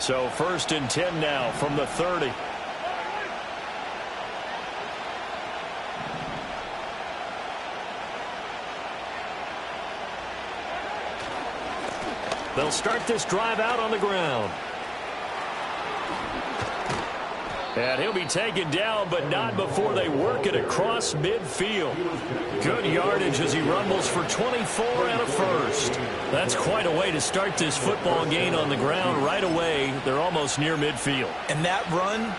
So 1st and 10 now from the 30. They'll start this drive out on the ground. And he'll be taken down, but not before they work it across midfield. Good yardage as he rumbles for 24 and a first. That's quite a way to start this football game on the ground right away. They're almost near midfield. And that run,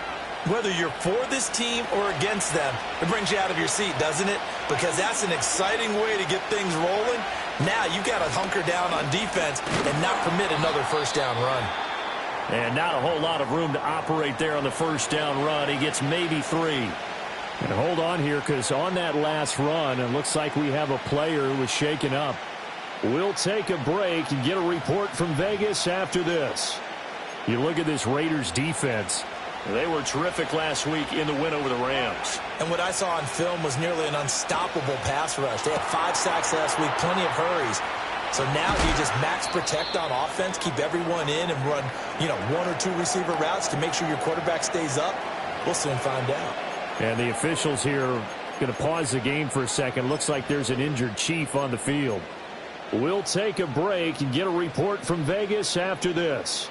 whether you're for this team or against them, it brings you out of your seat, doesn't it? Because that's an exciting way to get things rolling. Now you've got to hunker down on defense and not permit another first down run. And not a whole lot of room to operate there on the first down run. He gets maybe 3. And hold on here, because on that last run, it looks like we have a player who was shaken up. We'll take a break and get a report from Vegas after this. You look at this Raiders defense. They were terrific last week in the win over the Rams. And what I saw on film was nearly an unstoppable pass rush. They had 5 sacks last week, plenty of hurries. So now you just max protect on offense, keep everyone in, and run, 1 or 2 receiver routes to make sure your quarterback stays up. We'll soon find out. And the officials here are going to pause the game for a second. Looks like there's an injured Chief on the field. We'll take a break and get a report from Vegas after this.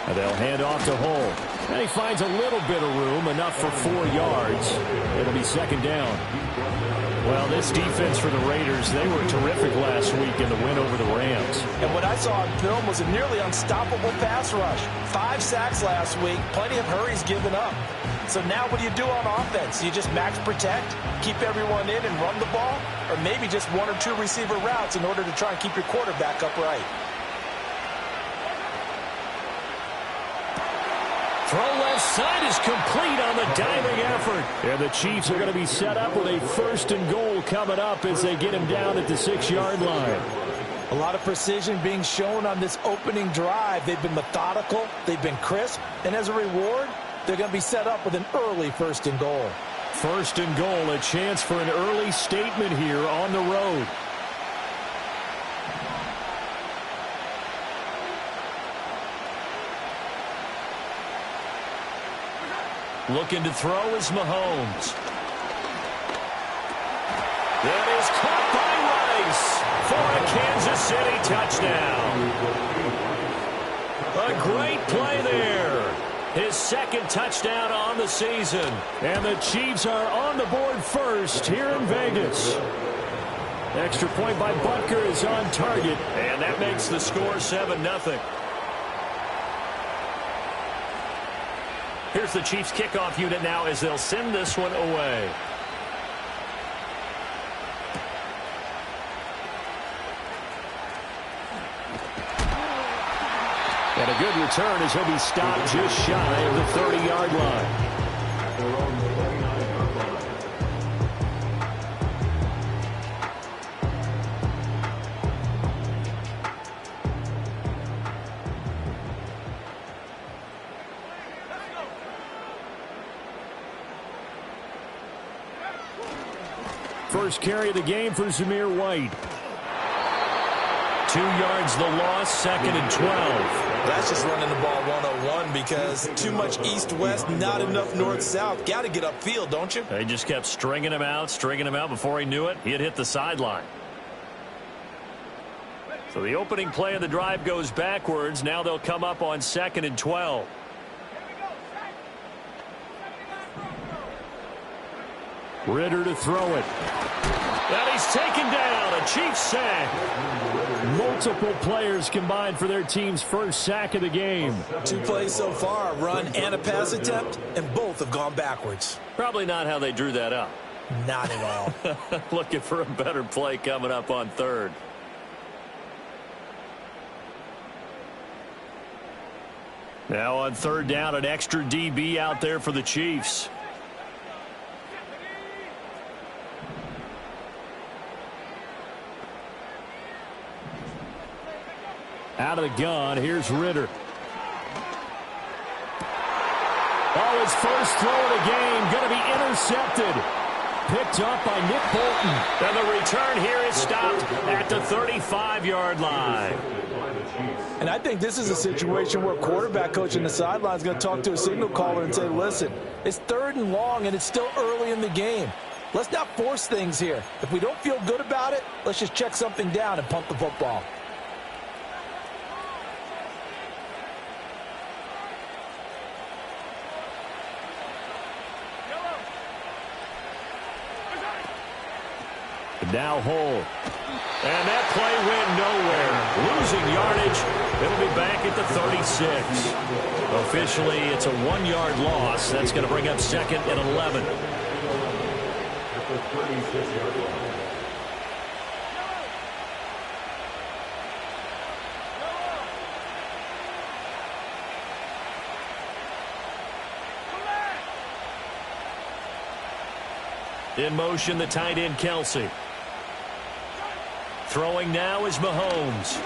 And they'll hand off to Hull. And he finds a little bit of room, enough for 4 yards. It'll be 2nd down. Well, this defense for the Raiders, they were terrific last week in the win over the Rams. And what I saw on film was a nearly unstoppable pass rush. 5 sacks last week, plenty of hurries given up. So now what do you do on offense? You just max protect, keep everyone in and run the ball? Or maybe just 1 or 2 receiver routes in order to try and keep your quarterback upright? Throw left side is complete on the diving effort. And the Chiefs are going to be set up with a 1st and goal coming up as they get him down at the 6-yard line. A lot of precision being shown on this opening drive. They've been methodical, they've been crisp, and as a reward, they're going to be set up with an early 1st and goal. 1st and goal, a chance for an early statement here on the road. Looking to throw is Mahomes. That is caught by Rice for a Kansas City touchdown. A great play there. His 2nd touchdown on the season. And the Chiefs are on the board first here in Vegas. Extra point by Butker is on target. And that makes the score 7-0. Here's the Chiefs kickoff unit now as they'll send this one away. And a good return as he'll be stopped just shy of the 30-yard line. First carry of the game for Zamir White. 2 yards the loss, 2nd and 12. That's just running the ball 101 because too much east-west, not enough north-south. Got to get upfield, don't you? They just kept stringing him out before he knew it. He had hit the sideline. So the opening play of the drive goes backwards. Now they'll come up on 2nd and 12. Ritter to throw it. And he's taken down. A Chiefs sack. Multiple players combined for their team's first sack of the game. 2 plays so far, run and a pass attempt, and both have gone backwards. Probably not how they drew that up. Not at all. Looking for a better play coming up on 3rd. Now on 3rd down, an extra DB out there for the Chiefs. Out of the gun, here's Ritter. Oh, his first throw of the game, going to be intercepted. picked up by Nick Bolton. And the return here is stopped at the 35-yard line. And I think this is a situation where quarterback coach in the sideline is going to talk to a signal caller and say, listen, it's 3rd and long and it's still early in the game. Let's not force things here. If we don't feel good about it, let's just check something down and punt the football. Now hold. And that play went nowhere. Losing yardage. It'll be back at the 36. Officially, it's a 1-yard loss. That's going to bring up 2nd and 11. In motion, the tight end, Kelsey. Throwing now is Mahomes.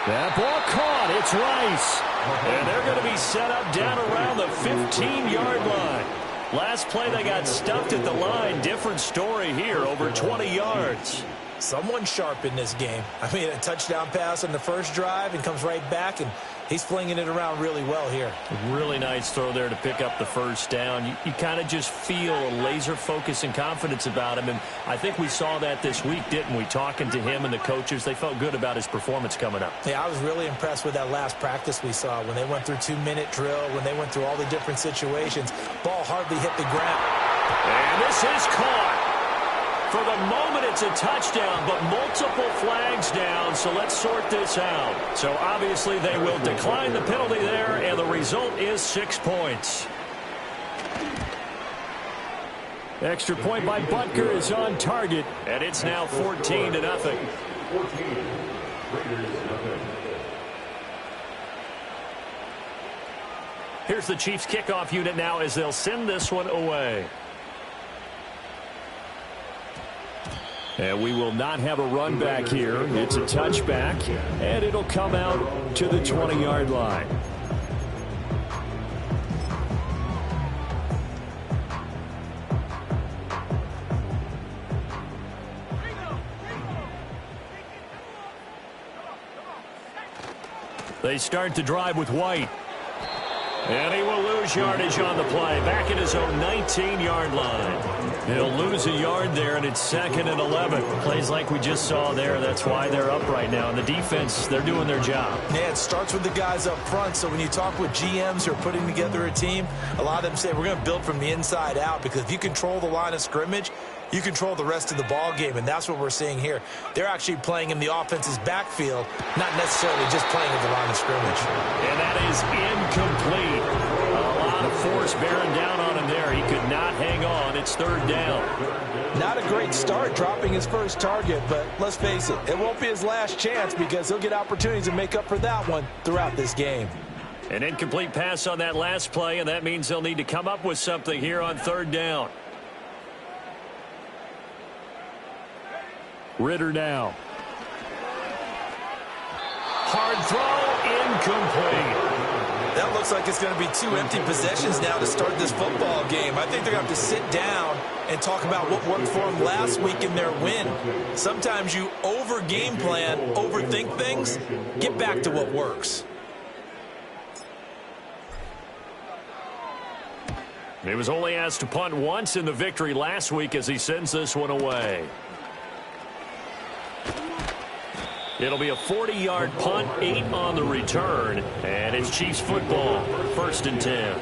That ball caught. It's Rice. And they're going to be set up down around the 15-yard line. Last play, they got stuffed at the line. Different story here, over 20 yards. Someone sharp in this game. I mean, a touchdown pass on the first drive and comes right back, and he's flinging it around really well here. Really nice throw there to pick up the first down. You kind of just feel a laser focus and confidence about him, and I think we saw that this week, didn't we? Talking to him and the coaches, they felt good about his performance coming up. Yeah, I was really impressed with that last practice we saw when they went through 2-minute drill, when they went through all the different situations. Ball hardly hit the ground. And this is caught. For the moment, it's a touchdown, but multiple flags down, so let's sort this out. So obviously they will decline the penalty there, and the result is 6 points. Extra point by Butker is on target, and it's now 14-0. Here's the Chiefs kickoff unit now as they'll send this one away. And we will not have a run back here. It's a touchback, and it'll come out to the 20-yard line. They start the drive with White. And he will lose yardage on the play. Back at his own 19-yard line. He'll lose a yard there, and it's 2nd and 11. Plays like we just saw there. That's why they're up right now. And the defense, they're doing their job. Yeah, it starts with the guys up front. So when you talk with GMs who are putting together a team, a lot of them say we're going to build from the inside out, because if you control the line of scrimmage, you control the rest of the ball game, and that's what we're seeing here. They're actually playing in the offense's backfield, not necessarily just playing at the line of scrimmage. And that is incomplete. A lot of force bearing down on him there. He could not hang on. It's 3rd down. Not a great start dropping his first target, but let's face it, it won't be his last chance, because he'll get opportunities to make up for that one throughout this game. An incomplete pass on that last play, and that means they'll need to come up with something here on 3rd down. Ritter now. Hard throw, incomplete. That looks like it's going to be 2 empty possessions now to start this football game. I think they're going to have to sit down and talk about what worked for them last week in their win. Sometimes you over-game plan, overthink things. Get back to what works. He was only asked to punt once in the victory last week as he sends this one away. It'll be a 40-yard punt, 8 on the return, and it's Chiefs football, 1st and 10.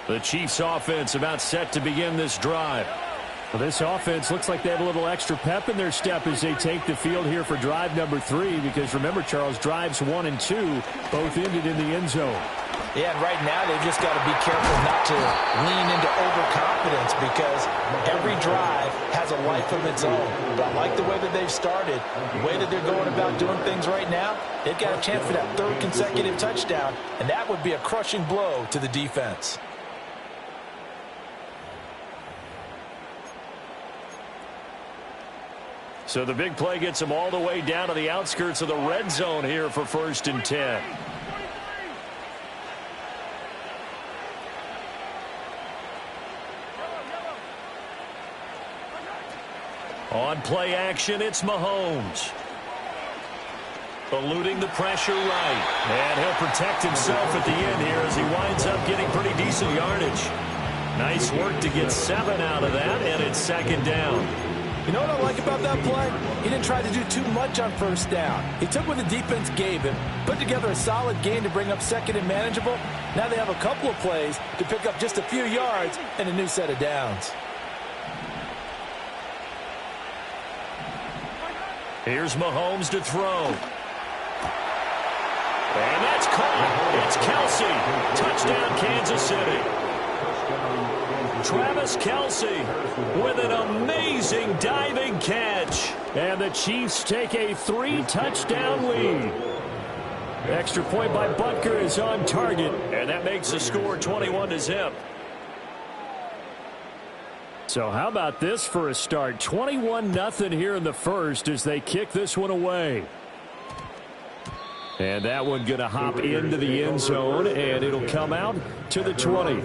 The Chiefs offense about set to begin this drive. Well, this offense looks like they have a little extra pep in their step as they take the field here for drive number 3, because remember, Charles, drives 1 and 2 both ended in the end zone. Yeah, and right now they've just got to be careful not to lean into overconfidence, because every drive has a life of its own. But I like the way that they've started, the way that they're going about doing things right now. They've got a chance for that 3rd consecutive touchdown, and that would be a crushing blow to the defense. So the big play gets him all the way down to the outskirts of the red zone here for 1st and 10. On play action, it's Mahomes. Eluding the pressure right. And he'll protect himself at the end here as he winds up getting pretty decent yardage. Nice work to get 7 out of that, and it's 2nd down. You know what I like about that play? He didn't try to do too much on 1st down. He took what the defense gave him, put together a solid game to bring up 2nd and manageable. Now they have a couple of plays to pick up just a few yards and a new set of downs. Here's Mahomes to throw. And that's caught. It's Kelsey. Touchdown, Kansas City. Travis Kelsey with an amazing diving catch. And the Chiefs take a 3-touchdown lead. Extra point by Butker is on target. And that makes the score 21-0. So how about this for a start? 21-0 here in the first as they kick this one away. And that one going to hop into the end zone, and it'll come out to the 20.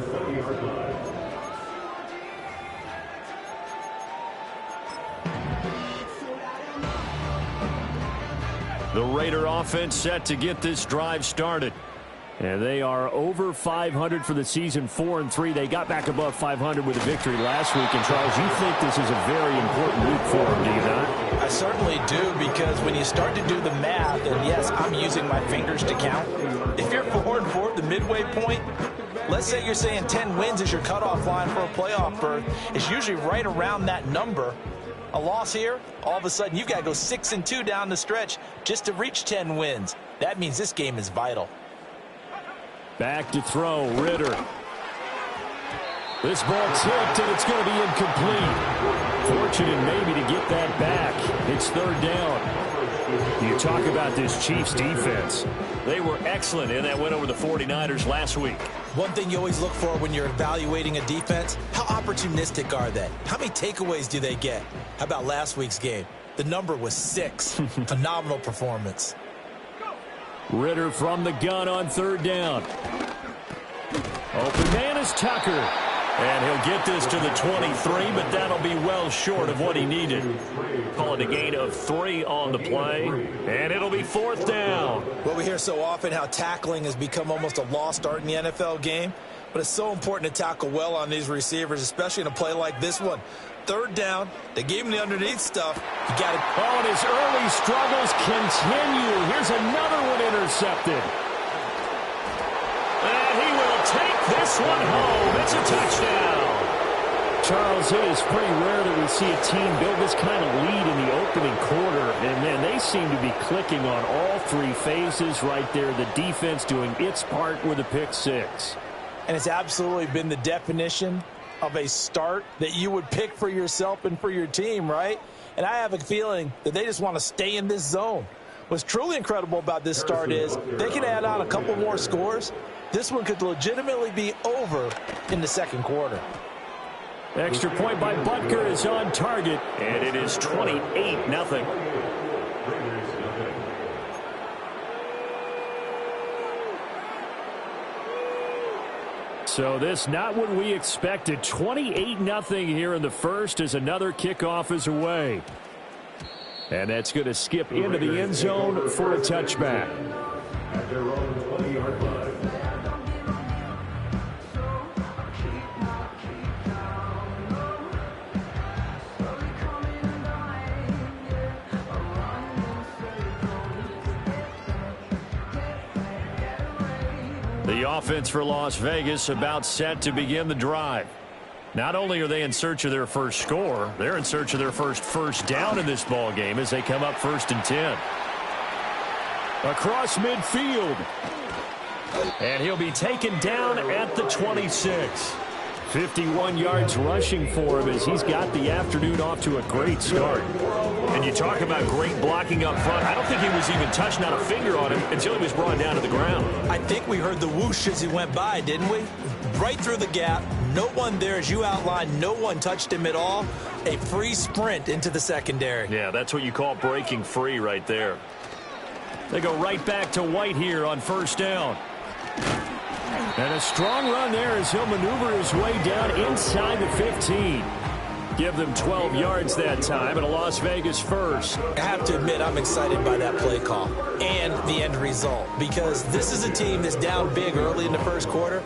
The Raider offense set to get this drive started. And they are over 500 for the season, 4-3. They got back above 500 with a victory last week. And, Charles, you think this is a very important week for them, do you not? I certainly do, because when you start to do the math, and yes, I'm using my fingers to count. If you're 4-4 at the midway point, let's say you're saying 10 wins is your cutoff line for a playoff berth. It's usually right around that number. A loss here, all of a sudden you've got to go 6-2 down the stretch just to reach 10 wins. That means this game is vital. Back to throw, Ritter. This ball tipped, and it's going to be incomplete. Fortunate maybe to get that back. It's 3rd down. You talk about this Chiefs defense. They were excellent in that win over the 49ers last week. One thing you always look for when you're evaluating a defense, how opportunistic are they? How many takeaways do they get? How about last week's game? The number was 6. Phenomenal performance. Ritter from the gun on 3rd down. Open man is Tucker. And he'll get this to the 23, but that'll be well short of what he needed. Calling a gain of 3 on the play, and it'll be 4th down. Well, we hear so often how tackling has become almost a lost art in the NFL game, but it's so important to tackle well on these receivers, especially in a play like this one. 3rd down, they gave him the underneath stuff. You got to. Oh, and his early struggles continue. Here's another one intercepted. And he will take this one home. It's a touchdown. Charles, it is pretty rare that we see a team build this kind of lead in the opening quarter. And, man, they seem to be clicking on all 3 phases right there. The defense doing its part with a pick 6. And it's absolutely been the definition of a start that you would pick for yourself and for your team, right? And I have a feeling that they just want to stay in this zone. What's truly incredible about this start is they can add on a couple more scores. This one could legitimately be over in the 2nd quarter. Extra point by Butker is on target, and it is 28-0. So this not what we expected. 28-0 here in the first as another kickoff is away. And that's going to skip into the end zone for a touchback. The offense for Las Vegas about set to begin the drive. Not only are they in search of their first score, they're in search of their first down in this ball game as they come up 1st and 10. Across midfield. And he'll be taken down at the 26. 51 yards rushing for him as he's got the afternoon off to a great start. And you talk about great blocking up front. I don't think he was even touched, not a finger on him, until he was brought down to the ground. I think we heard the whoosh as he went by, didn't we? Right through the gap. No one there, as you outlined. No one touched him at all. a free sprint into the secondary. Yeah, that's what you call breaking free right there. They go right back to White here on first down. And a strong run there as he'll maneuver his way down inside the 15. Give them 12 yards that time and a Las Vegas first. I have to admit, I'm excited by that play call and the end result, because this is a team that's down big early in the first quarter,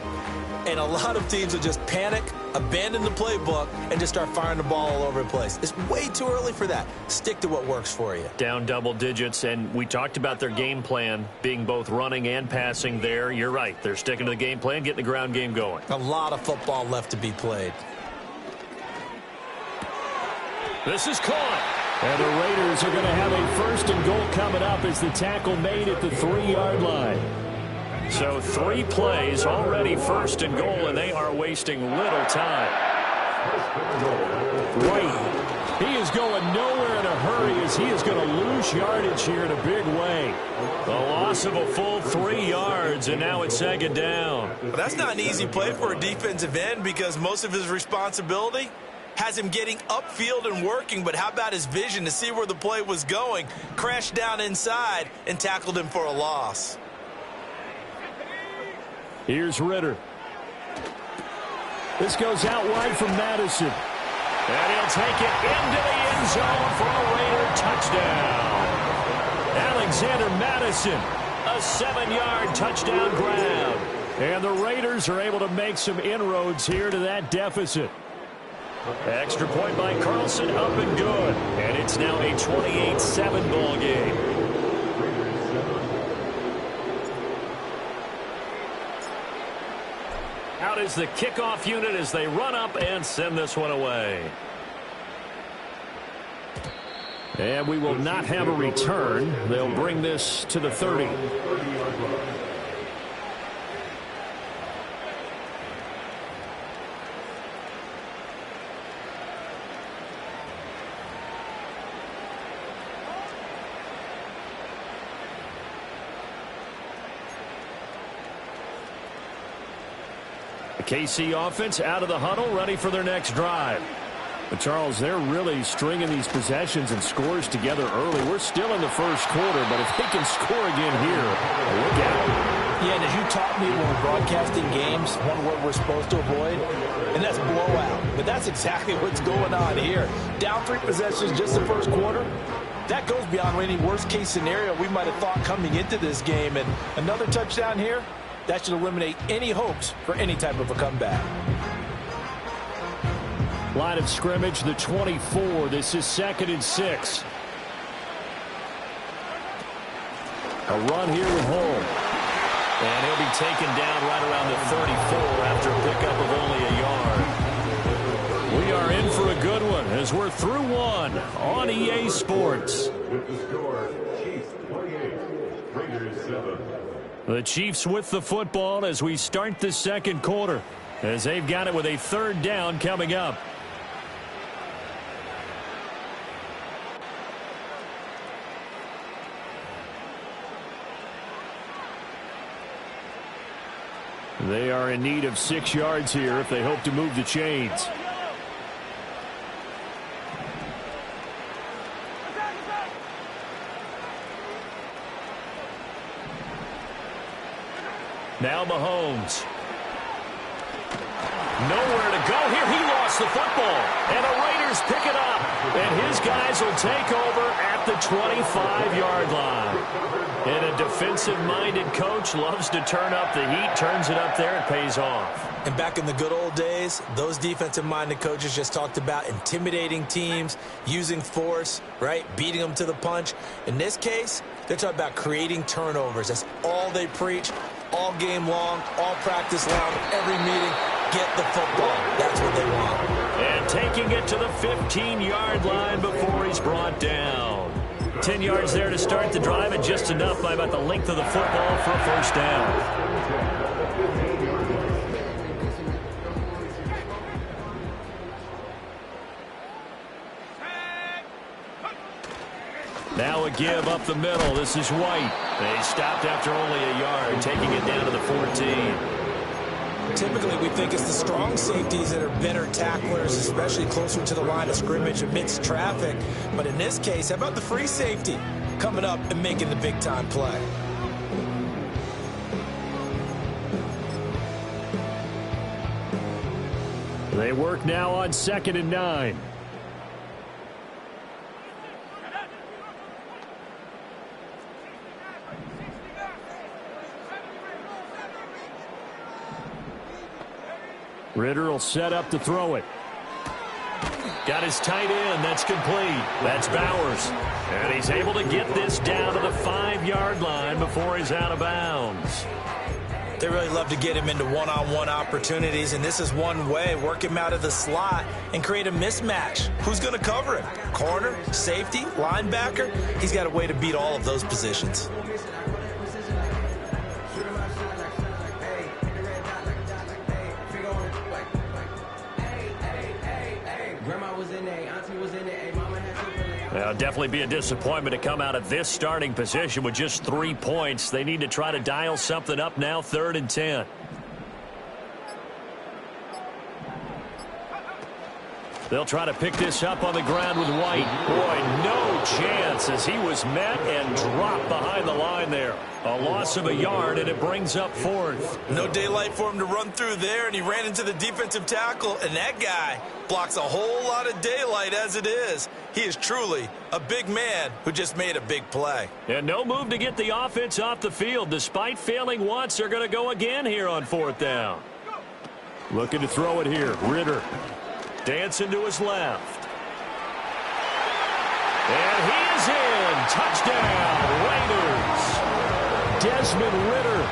and a lot of teams will just panic, abandon the playbook, and just start firing the ball all over the place. It's way too early for that. Stick to what works for you. Down double digits, and we talked about their game plan being both running and passing there. You're right. They're sticking to the game plan, getting the ground game going. A lot of football left to be played. This is caught. And the Raiders are going to have a first and goal coming up as the tackle made at the 3-yard line. So 3 plays, already first and goal, and they are wasting little time. White, he is going nowhere in a hurry as he is going to lose yardage here in a big way. A loss of a full 3 yards, and now it's second down. Well, that's not an easy play for a defensive end, because most of his responsibility has him getting upfield and working, but how about his vision to see where the play was going? Crashed down inside and tackled him for a loss. Here's Ritter. This goes out wide from Madison. And he'll take it into the end zone for a Raider touchdown. Alexander Madison, a 7-yard touchdown grab. And the Raiders are able to make some inroads here to that deficit. Extra point by Carlson, up and good. And it's now a 28-7 ball game. Out is the kickoff unit as they run up and send this one away. And we will not have a return. They'll bring this to the 30. The KC offense out of the huddle, ready for their next drive. But Charles, they're really stringing these possessions and scores together early. We're still in the first quarter, but if they can score again here, look out. Yeah, and as you taught me when we're broadcasting games, one word we're supposed to avoid, and that's blowout. But that's exactly what's going on here. Down 3 possessions just the first quarter. That goes beyond any worst-case scenario we might have thought coming into this game. And another touchdown here, that should eliminate any hopes for any type of a comeback. Line of scrimmage, the 24. This is 2nd and 6. A run here with Hall. And he'll be taken down right around the 34 after a pickup of only a yard. We are in for a good one as we're through one on EA Sports. The Chiefs with the football as we start the second quarter, as they've got it with a 3rd down coming up. They are in need of 6 yards here if they hope to move the chains. Now Mahomes. Nowhere to go here. He lost the football. And the Raiders pick it up. And his guys will take over at the 25-yard line. And a defensive-minded coach loves to turn up the heat, turns it up there, and pays off. And back in the good old days, those defensive-minded coaches just talked about intimidating teams, using force, right, beating them to the punch. In this case, they're talking about creating turnovers. That's all they preach, all game long, all practice long, every meeting. Get the football. That's what they want. And taking it to the 15-yard line before he's brought down. 10 yards there to start the drive, and just enough by about the length of the football for a first down. Now a give up the middle. This is White. They stopped after only a yard, taking it down to the 14. Typically, we think it's the strong safeties that are better tacklers, especially closer to the line of scrimmage amidst traffic. But in this case, how about the free safety coming up and making the big-time play? They work now on 2nd and 9. Ritter will set up to throw it. Got his tight end. That's complete. That's Bowers. And he's able to get this down to the 5-yard line before he's out of bounds. They really love to get him into one-on-one opportunities, and this is one way. Work him out of the slot and create a mismatch. Who's going to cover him? Corner, safety, linebacker? He's got a way to beat all of those positions. It'll definitely be a disappointment to come out of this starting position with just 3 points. They need to try to dial something up now, 3rd and 10. They'll try to pick this up on the ground with White. Boy, no chance as he was met and dropped behind the line there. A loss of a yard, and it brings up 4th. No daylight for him to run through there, and he ran into the defensive tackle, and that guy blocks a whole lot of daylight as it is. He is truly a big man who just made a big play. And no move to get the offense off the field. Despite failing once, they're going to go again here on 4th down. Looking to throw it here. Ritter dancing to his left. And he is in. Touchdown, Raiders. Desmond Ritter,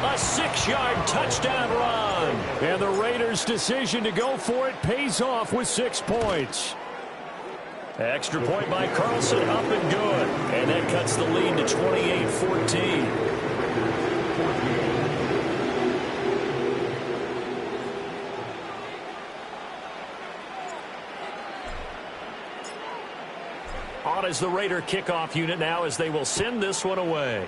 a 6-yard touchdown run. And the Raiders' decision to go for it pays off with 6 points. Extra point by Carlson, up and good. And that cuts the lead to 28-14. On is the Raider kickoff unit now as they will send this one away.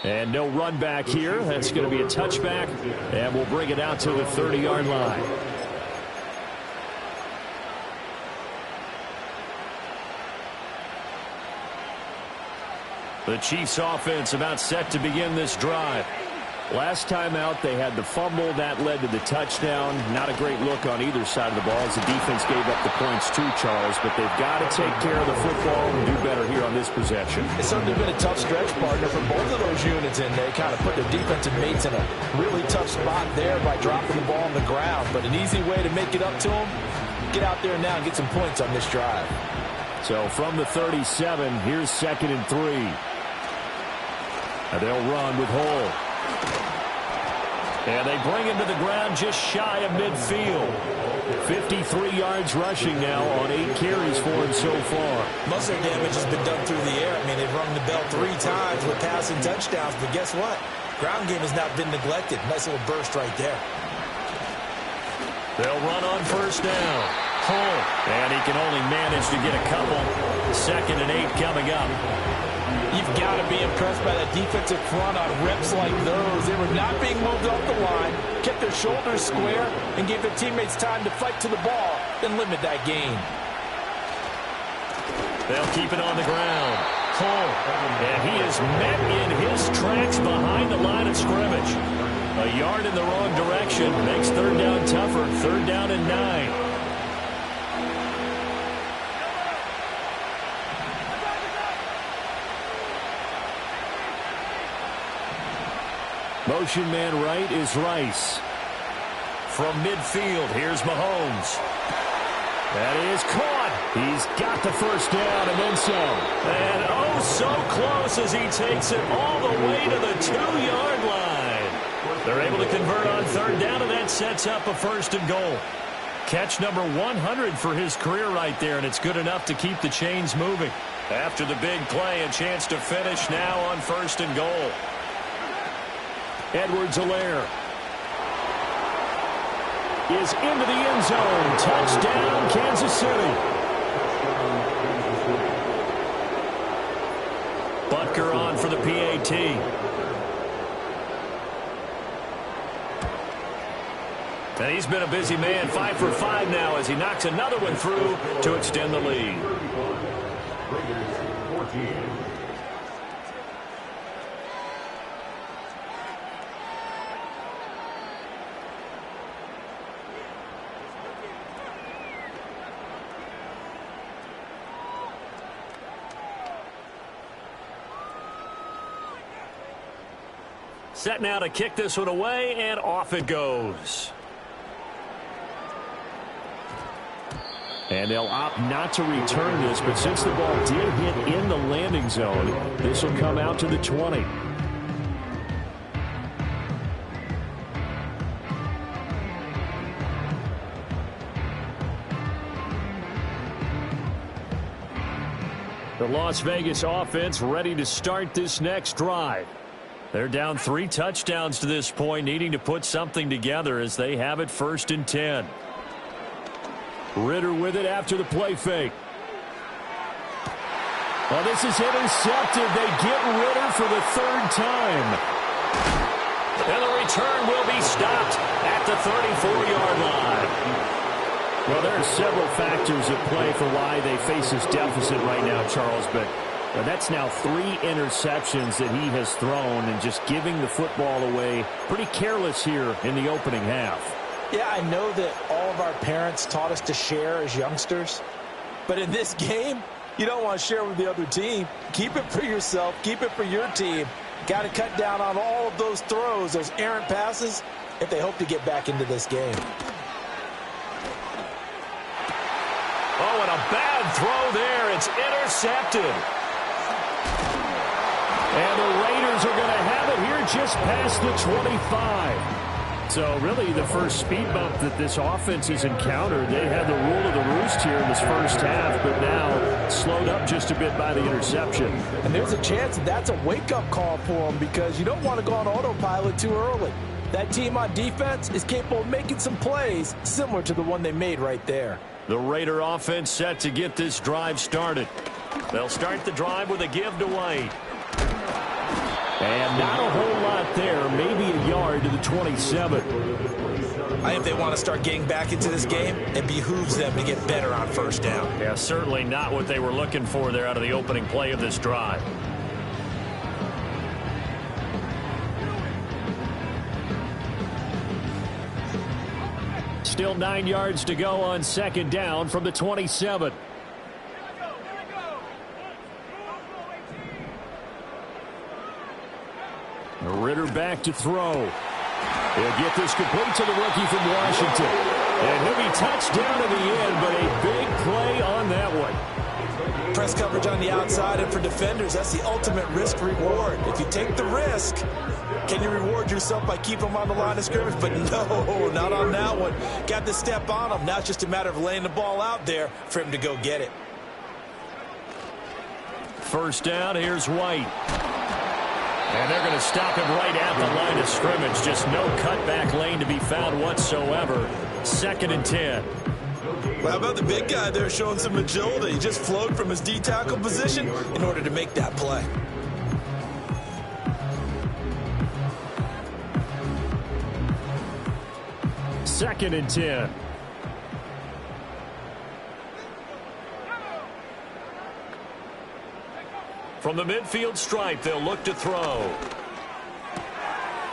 And no run back here. That's going to be a touchback. And we'll bring it out to the 30-yard line. The Chiefs offense about set to begin this drive. Last time out, they had the fumble. That led to the touchdown. Not a great look on either side of the ball as the defense gave up the points too, Charles. But they've got to take care of the football and do better here on this possession. It's certainly been a tough stretch, partner, for both of those units, and they kind of put their defensive mates in a really tough spot there by dropping the ball on the ground. But an easy way to make it up to them, get out there now and get some points on this drive. So from the 37, here's 2nd and 3. And they'll run with Hull. And they bring him to the ground just shy of midfield. 53 yards rushing now on 8 carries for him so far. Most of their damage has been done through the air. I mean, they've rung the bell 3 times with passing touchdowns, but guess what? Ground game has not been neglected. Nice little burst right there. They'll run on 1st down. Hull. And he can only manage to get a couple. 2nd and 8 coming up. You've got to be impressed by that defensive front on reps like those. They were not being moved off the line, kept their shoulders square, and gave their teammates time to fight to the ball and limit that gain. They'll keep it on the ground. Hull. And he is met in his tracks behind the line of scrimmage. A yard in the wrong direction makes 3rd down tougher. 3rd down and 9. Motion man right is Rice. From midfield, here's Mahomes. That is caught. He's got the 1st down and then some. And oh, so close as he takes it all the way to the 2-yard line. They're able to convert on 3rd down, and that sets up a 1st and goal. Catch number 100 for his career right there, and it's good enough to keep the chains moving. After the big play, a chance to finish now on 1st and goal. Edwards-Helaire is into the end zone. Touchdown, Kansas City. Butker on for the PAT. And he's been a busy man, 5 for 5 now as he knocks another one through to extend the lead. Set now to kick this one away, and off it goes. And they'll opt not to return this, but since the ball did hit in the landing zone, this will come out to the 20. The Las Vegas offense ready to start this next drive. They're down 3 touchdowns to this point, needing to put something together as they have it 1st and 10. Ritter with it after the play fake. Well, this is intercepted. They get Ritter for the 3rd time. And the return will be stopped at the 34-yard line. Well, there are several factors at play for why they face this deficit right now, Charles, but that's now 3 interceptions that he has thrown and just giving the football away. Pretty careless here in the opening half. Yeah, I know that all of our parents taught us to share as youngsters. But in this game, you don't want to share with the other team. Keep it for yourself. Keep it for your team. Got to cut down on all of those throws, those errant passes, if they hope to get back into this game. Oh, and a bad throw there. It's intercepted. And the Raiders are going to have it here just past the 25. So really the first speed bump that this offense has encountered. They had the rule of the roost here in this first half, but now slowed up just a bit by the interception. And there's a chance that's a wake-up call for them because you don't want to go on autopilot too early. That team on defense is capable of making some plays similar to the one they made right there. The Raider offense set to get this drive started. They'll start the drive with a give to White. And not a whole lot there, maybe a yard to the 27. I think they want to start getting back into this game. It behooves them to get better on 1st down. Yeah, certainly not what they were looking for there out of the opening play of this drive. Still 9 yards to go on 2nd down from the 27. Ritter back to throw. He'll get this complete to the rookie from Washington. And he'll be touched down to the end, but a big play on that one. Press coverage on the outside, and for defenders, that's the ultimate risk-reward. If you take the risk, can you reward yourself by keeping them on the line of scrimmage? But no, not on that one. Got to step on him. Now it's just a matter of laying the ball out there for him to go get it. 1st down, here's White. And they're going to stop him right at the line of scrimmage. Just no cutback lane to be found whatsoever. 2nd and 10. Well, how about the big guy there showing some agility? He just flowed from his D-tackle position in order to make that play. Second and 10. From the midfield stripe, they'll look to throw.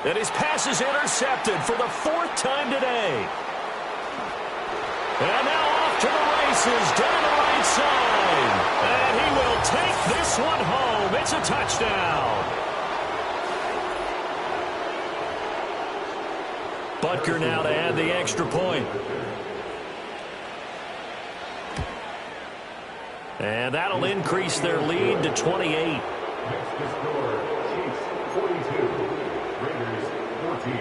And his pass is intercepted for the 4th time today. And now off to the races down the right side. And he will take this one home. It's a touchdown. Butker now to add the extra point. And that'll increase their lead to 28. Next to score, Chiefs 42, Raiders 14.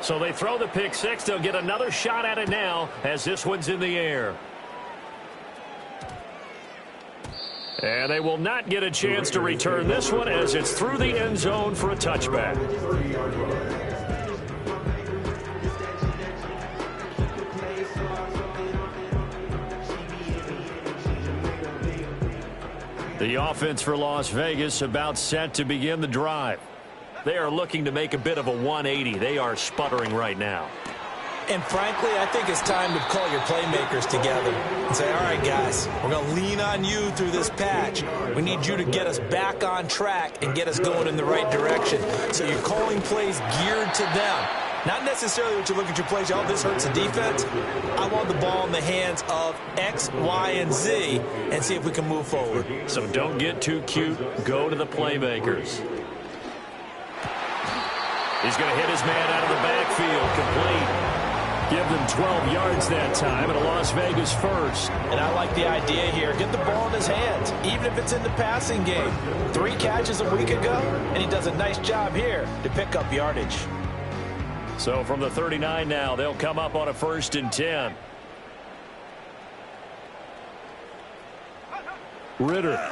So they throw the pick six. They'll get another shot at it now as this one's in the air. And they will not get a chance to return this one as it's through the end zone for a touchback. The offense for Las Vegas about set to begin the drive. They are looking to make a bit of a 180. They are sputtering right now. And frankly, I think it's time to call your playmakers together and say, all right, guys, we're going to lean on you through this patch. We need you to get us back on track and get us going in the right direction. So you're calling plays geared to them. Not necessarily what you look at your plays, oh, this hurts the defense. I want the ball in the hands of X, Y, and Z and see if we can move forward. So don't get too cute. Go to the playmakers. He's going to hit his man out of the backfield. Complete. Give them 12 yards that time and a Las Vegas first. And I like the idea here. Get the ball in his hands, even if it's in the passing game. 3 catches a week ago, and he does a nice job here to pick up yardage. So from the 39 now, they'll come up on a 1st and 10. Ritter.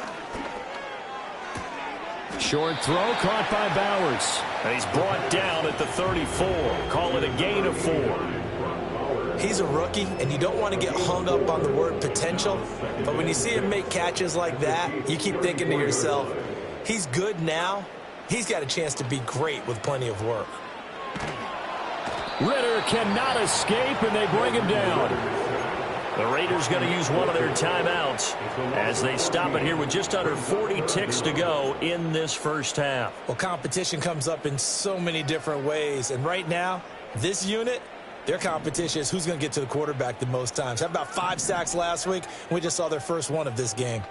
Short throw caught by Bowers. And he's brought down at the 34. Call it a gain of 4. He's a rookie, and you don't want to get hung up on the word potential. But when you see him make catches like that, you keep thinking to yourself, he's good now. He's got a chance to be great with plenty of work. Ritter cannot escape, and they bring him down. The Raiders going to use one of their timeouts as they stop it here with just under 40 ticks to go in this first half. Well, competition comes up in so many different ways. And right now, this unit, their competition is who's going to get to the quarterback the most times. How about 5 sacks last week? We just saw their first one of this game.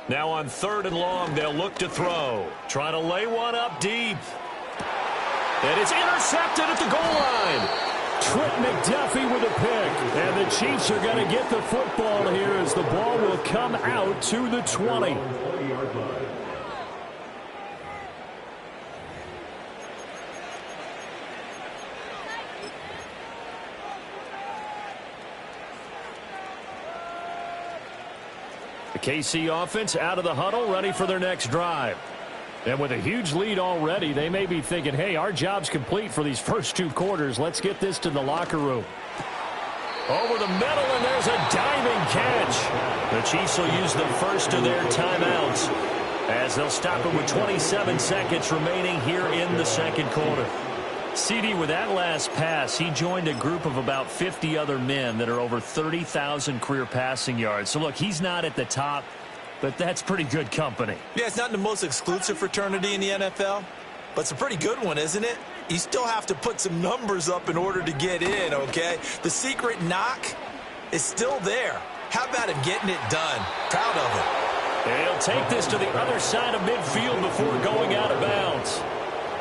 Now on 3rd and long, they'll look to throw. Trying to lay one up deep. And it's intercepted at the goal line. Trent McDuffie with a pick. And the Chiefs are going to get the football here as the ball will come out to the 20. The KC offense out of the huddle, ready for their next drive. And with a huge lead already, they may be thinking, hey, our job's complete for these first 2 quarters. Let's get this to the locker room. Over the middle, and there's a diving catch. The Chiefs will use the first of their timeouts as they'll stop it with 27 seconds remaining here in the 2nd quarter. CD, with that last pass, he joined a group of about 50 other men that are over 30,000 career passing yards. So, look, he's not at the top, but that's pretty good company. Yeah, it's not the most exclusive fraternity in the NFL, but it's a pretty good one, isn't it? You still have to put some numbers up in order to get in, okay? The secret knock is still there. How about him getting it done? Proud of him. And he'll take this to the other side of midfield before going out of bounds.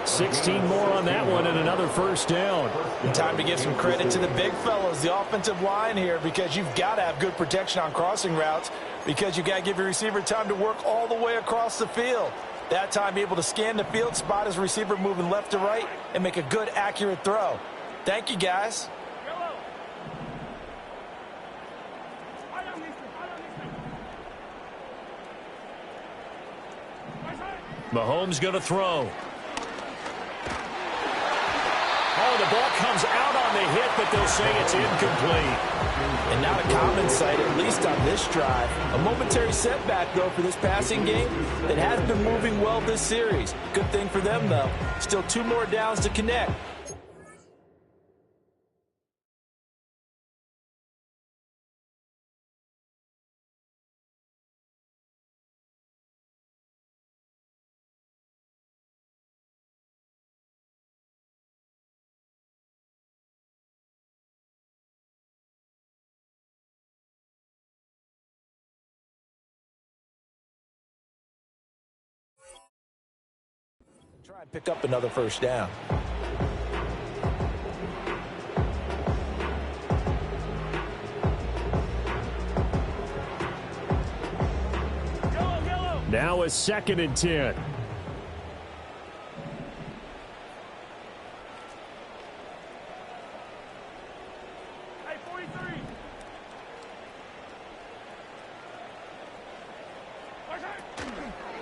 16 more on that one and another first down. And time to give some credit to the big fellas, the offensive line here, because you've got to have good protection on crossing routes because you've got to give your receiver time to work all the way across the field. That time be able to scan the field, spot his receiver moving left to right, and make a good, accurate throw. Thank you, guys. Mahomes going to throw. Oh, the ball comes out on the hit, but they'll say it's incomplete. And not a common sight, at least on this drive. A momentary setback, though, for this passing game that has been moving well this series. Good thing for them, though. Still 2 more downs to connect. Try and pick up another first down. Now a 2nd and 10.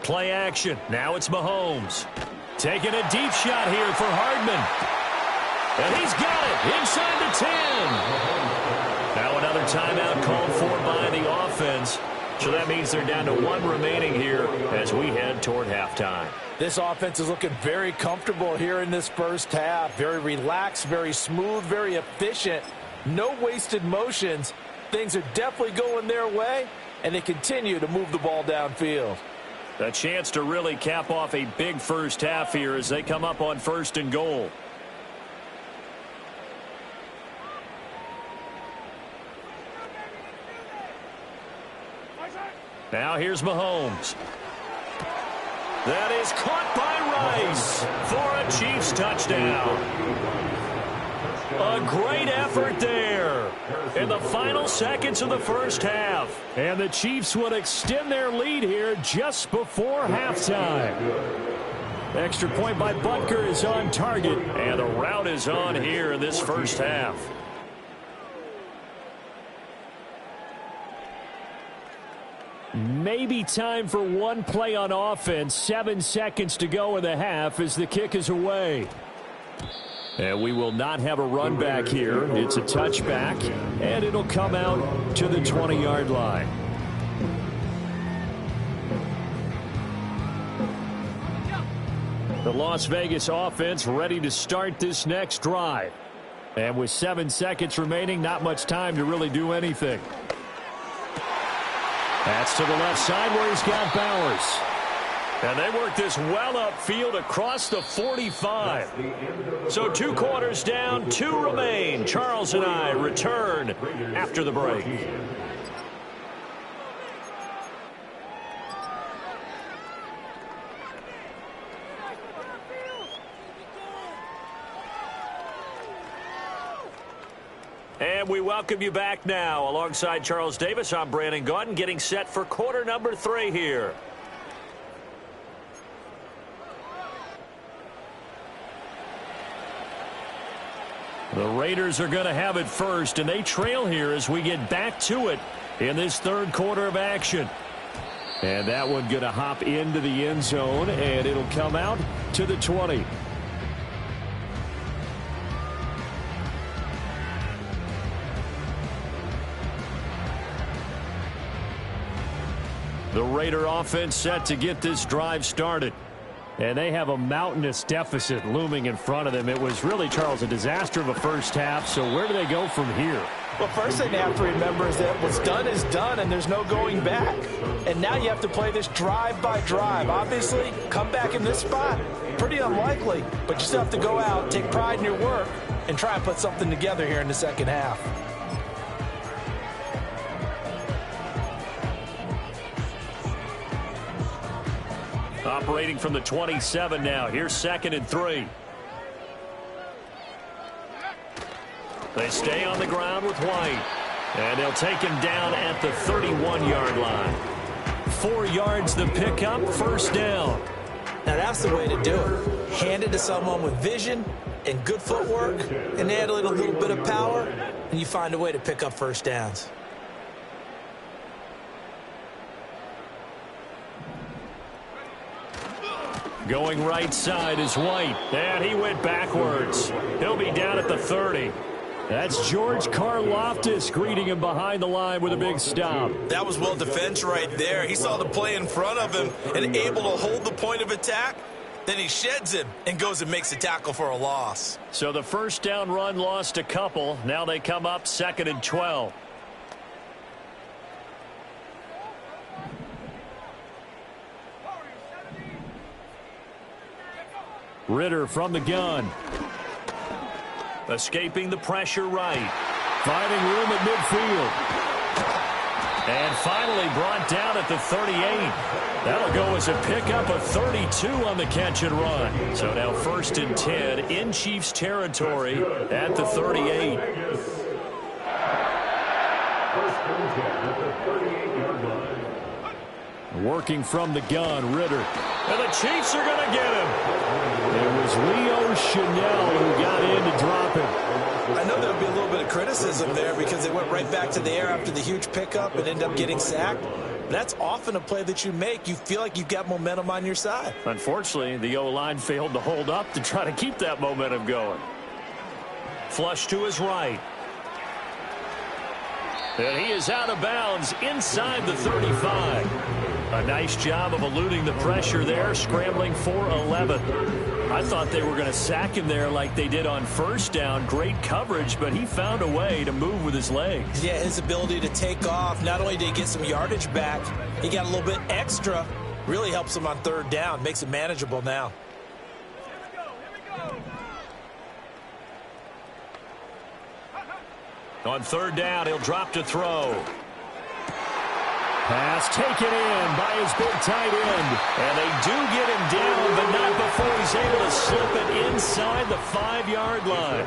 Play action. Now it's Mahomes. Taking a deep shot here for Hardman. And he's got it inside the 10. Now another timeout called for by the offense. So that means they're down to 1 remaining here as we head toward halftime. This offense is looking very comfortable here in this first half. Very relaxed, very smooth, very efficient. No wasted motions. Things are definitely going their way, and they continue to move the ball downfield. A chance to really cap off a big first half here as they come up on 1st and goal. Now here's Mahomes. That is caught by Rice for a Chiefs touchdown. A great effort there in the final seconds of the first half. And the Chiefs would extend their lead here just before halftime. Extra point by Butker is on target, and the route is on here in this first half. Maybe time for one play on offense. 7 seconds to go in the half as the kick is away. And we will not have a run back here. It's a touchback, and it'll come out to the 20-yard line. The Las Vegas offense ready to start this next drive. And with 7 seconds remaining, not much time to really do anything. That's to the left side where he's got Bowers. And they work this well upfield across the 45. So 2 quarters down, 2 remain. Charles and I return after the break. And we welcome you back now. Alongside Charles Davis, I'm Brandon Gaudin, getting set for quarter number 3 here. The Raiders are going to have it first, and they trail here as we get back to it in this third quarter of action. And that one going to hop into the end zone, and it'll come out to the 20. The Raider offense set to get this drive started. And they have a mountainous deficit looming in front of them. It was really, Charles, a disaster of a first half. So where do they go from here? Well, first thing they have to remember is that what's done is done, and there's no going back. And now you have to play this drive by drive. Obviously, come back in this spot, pretty unlikely. But you still have to go out, take pride in your work, and try and put something together here in the second half. Operating from the 27 now. Here's 2nd and 3. They stay on the ground with White. And they'll take him down at the 31-yard line. 4 yards the pickup, first down. Now that's the way to do it. Hand it to someone with vision and good footwork, and add a little bit of power, and you find a way to pick up first downs. Going right side is White. And he went backwards. He'll be down at the 30. That's George Karlaftis greeting him behind the line with a big stop. That was well defense right there. He saw the play in front of him and able to hold the point of attack. Then he sheds him and goes and makes a tackle for a loss. So the first down run lost a couple. Now they come up 2nd and 12. Ritter from the gun. Escaping the pressure right. Finding room at midfield. And finally brought down at the 38. That'll go as a pickup of 32 on the catch and run. So now 1st and 10 in Chiefs territory at the 38. Working from the gun, Ritter. And the Chiefs are going to get him. It was Leo Chanel who got in to drop him. I know there would be a little bit of criticism there because they went right back to the air after the huge pickup and ended up getting sacked. But that's often a play that you make. You feel like you've got momentum on your side. Unfortunately, the O-line failed to hold up to try to keep that momentum going. Flush to his right. And he is out of bounds inside the 35. A nice job of eluding the pressure there, scrambling for 11. I thought they were going to sack him there like they did on first down. Great coverage, but he found a way to move with his legs. Yeah, his ability to take off, not only did he get some yardage back, he got a little bit extra. Really helps him on third down, makes it manageable now. On third down, he'll drop to throw. Pass taken in by his big tight end. And they do get him down, but not before he's able to slip it inside the 5-yard line.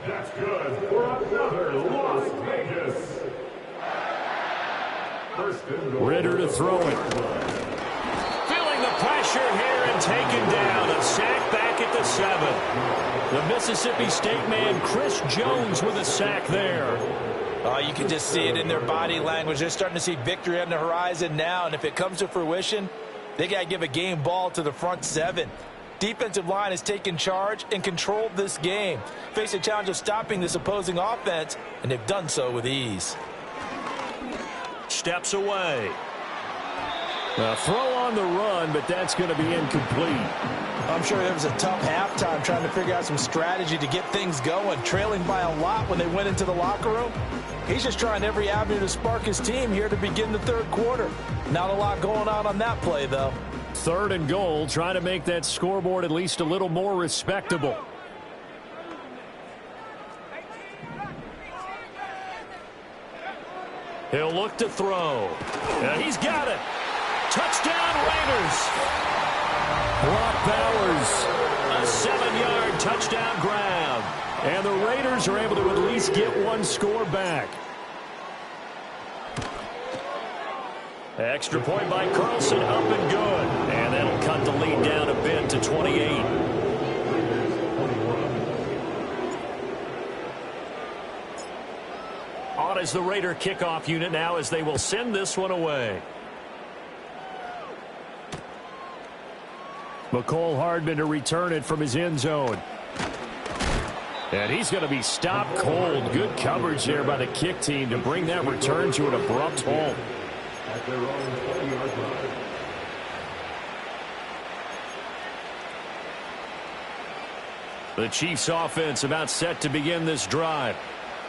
That's good for another Las Vegas. Ritter to throw it. Feeling the pressure here and taken down. A sack back at the 7. The Mississippi State man, Chris Jones, with a sack there. You can just see it in their body language. They're starting to see victory on the horizon now, and if it comes to fruition, they got to give a game ball to the front 7. Defensive line has taken charge and controlled this game. Face a challenge of stopping this opposing offense, and they've done so with ease. Steps away. A throw on the run, but that's going to be incomplete. I'm sure it was a tough halftime trying to figure out some strategy to get things going, trailing by a lot when they went into the locker room. He's just trying every avenue to spark his team here to begin the third quarter. Not a lot going on that play, though. 3rd and goal, trying to make that scoreboard at least a little more respectable. He'll look to throw. And he's got it. Touchdown, Raiders. Brock Bowers, a 7-yard touchdown grab. And the Raiders are able to at least get one score back. Extra point by Carlson, up and good. And that'll cut the lead down a bit to 28. On is the Raider kickoff unit now as they will send this one away. McCole Hardman to return it from his end zone. And he's going to be stopped cold. Good coverage there by the kick team to bring that return to an abrupt halt. At their own 20-yard line. The Chiefs offense about set to begin this drive.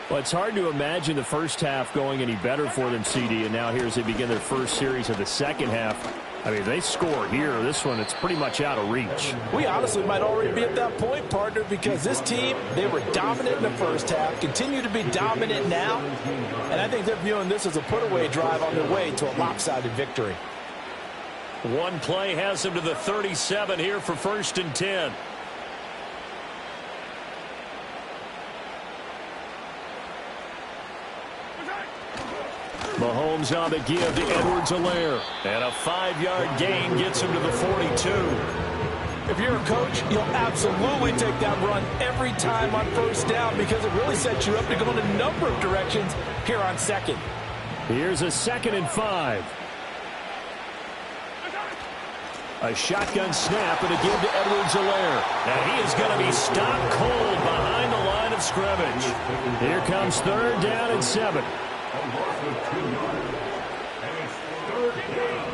Well, it's hard to imagine the first half going any better for them, CD, and now here as they begin their first series of the second half. I mean, they score here. This one, it's pretty much out of reach. We honestly might already be at that point, partner, because this team, they were dominant in the first half, continue to be dominant now, and I think they're viewing this as a put-away drive on their way to a lopsided victory. One play has them to the 37 here for 1st and 10. Mahomes on the give to Edwards-Helaire. And a 5-yard gain gets him to the 42. If you're a coach, you'll absolutely take that run every time on first down because it really sets you up to go in a number of directions here on second. Here's a 2nd and 5. A shotgun snap and a give to Edwards-Helaire. And he is going to be stopped cold behind the line of scrimmage. Here comes 3rd down and 7. A loss of 2 yards. And it's 3rd down.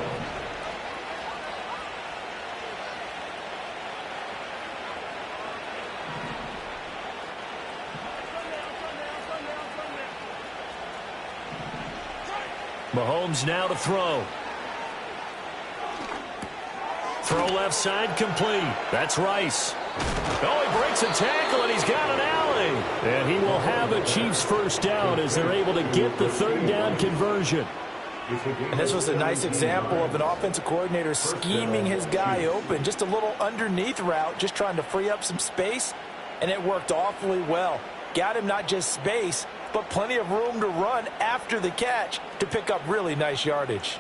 Mahomes now to throw. Throw left side complete. That's Rice. Oh, he breaks a tackle, and he's got an alley. And he will have a Chiefs first down as they're able to get the 3rd down conversion. And this was a nice example of an offensive coordinator scheming his guy open. Just a little underneath route, just trying to free up some space, and it worked awfully well. Got him not just space, but plenty of room to run after the catch to pick up really nice yardage.